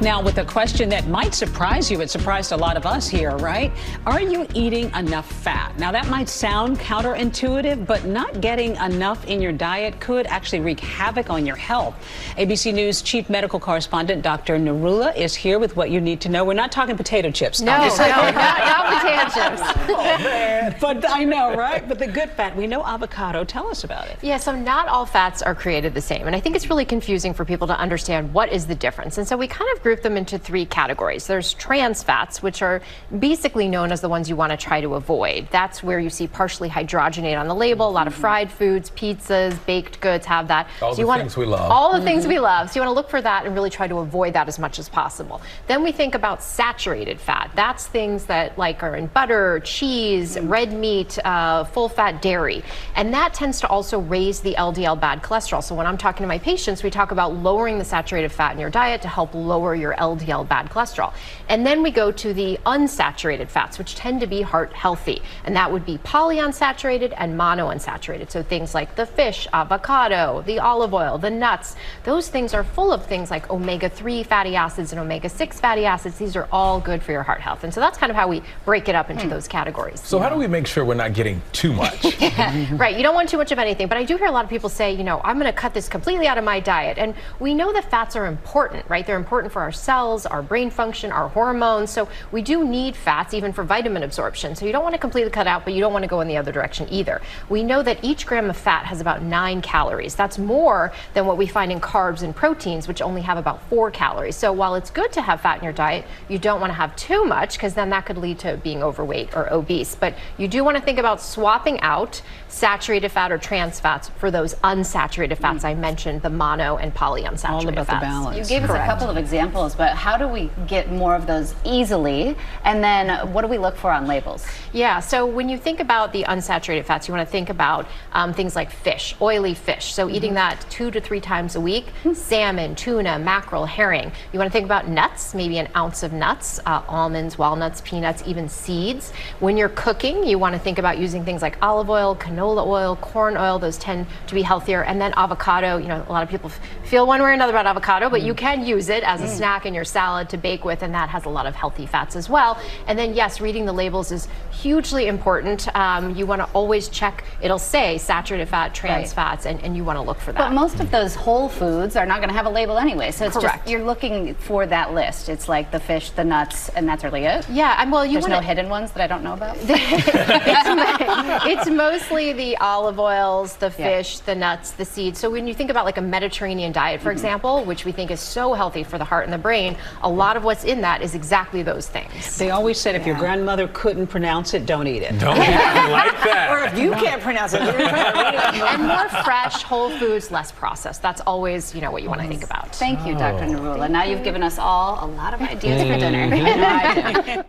Now, with a question that might surprise you, it surprised a lot of us here, right? Are you eating enough fat? Now, that might sound counterintuitive, but not getting enough in your diet could actually wreak havoc on your health. ABC News chief medical correspondent Dr. Narula is here with what you need to know. We're not talking potato chips. No, not potato chips. Oh, man. But I know, right? But the good fat, we know avocado. Tell us about it. Yeah, so not all fats are created the same. And I think it's really confusing for people to understand what is the difference. And so we kind of group them into three categories. There's trans fats, which are basically known as the ones you want to try to avoid. That's where you see partially hydrogenated on the label. A lot of fried foods, pizzas, baked goods have that. All the things we love. All the things we love. So you want to look for that and really try to avoid that as much as possible. Then we think about saturated fat. That's things that like are in butter, cheese, red meat, full fat dairy. And that tends to also raise the LDL bad cholesterol. So when I'm talking to my patients, we talk about lowering the saturated fat in your diet to help lower your LDL bad cholesterol. And then we go to the unsaturated fats, which tend to be heart healthy. And that would be polyunsaturated and monounsaturated. So things like the fish, avocado, the olive oil, the nuts, those things are full of things like omega-3 fatty acids and omega-6 fatty acids. These are all good for your heart health. And so that's kind of how we break it up into those categories. So how do we make sure we're not getting too much? Right, you don't want too much of anything, but I do hear a lot of people say, you know, I'm going to cut this completely out of my diet. And we know that fats are important, right? They're important for our cells, our brain function, our hormones. So we do need fats even for vitamin absorption. So you don't want to completely cut out, but you don't want to go in the other direction either. We know that each gram of fat has about 9 calories. That's more than what we find in carbs and proteins, which only have about 4 calories. So while it's good to have fat in your diet, you don't want to have too much because then that could lead to being overweight or obese. But you do want to think about swapping out saturated fat or trans fats for those unsaturated fats I mentioned, the mono and polyunsaturated All about fats. the balance. You gave us a couple of examples, but how do we get more of those easily? And then what do we look for on labels? Yeah, so when you think about the unsaturated fats, you want to think about things like fish, oily fish. So eating that 2 to 3 times a week, salmon, tuna, mackerel, herring. You want to think about nuts, maybe an ounce of nuts, almonds, walnuts, peanuts, even seeds. When you're cooking, you want to think about using things like olive oil, canola oil, corn oil. Those tend to be healthier. And then avocado, you know, a lot of people feel one way or another about avocado, but you can use it as a snack in your salad to bake with, and that has a lot of healthy fats as well. And then yes, reading the labels is hugely important. You want to always check, it'll say saturated fat, trans fats, and you want to look for that. But most of those whole foods are not going to have a label anyway, so it's correct. just, you're looking for that list. It's like the fish, the nuts, and that's really it? Yeah, well, There's no hidden ones that I don't know about? It's mostly the olive oils, the fish, the nuts, the seeds. So when you think about like a Mediterranean diet, for example, which we think is so healthy for the heart and the brain, a lot of what's in that is exactly those things. They always said if your grandmother couldn't pronounce it, don't eat it. Don't like that. Or if you can't pronounce it, And more fresh, whole foods, less processed. That's always, you know, what you want to think about. Thank you, Dr. Narula. Now you've given us all a lot of ideas for dinner.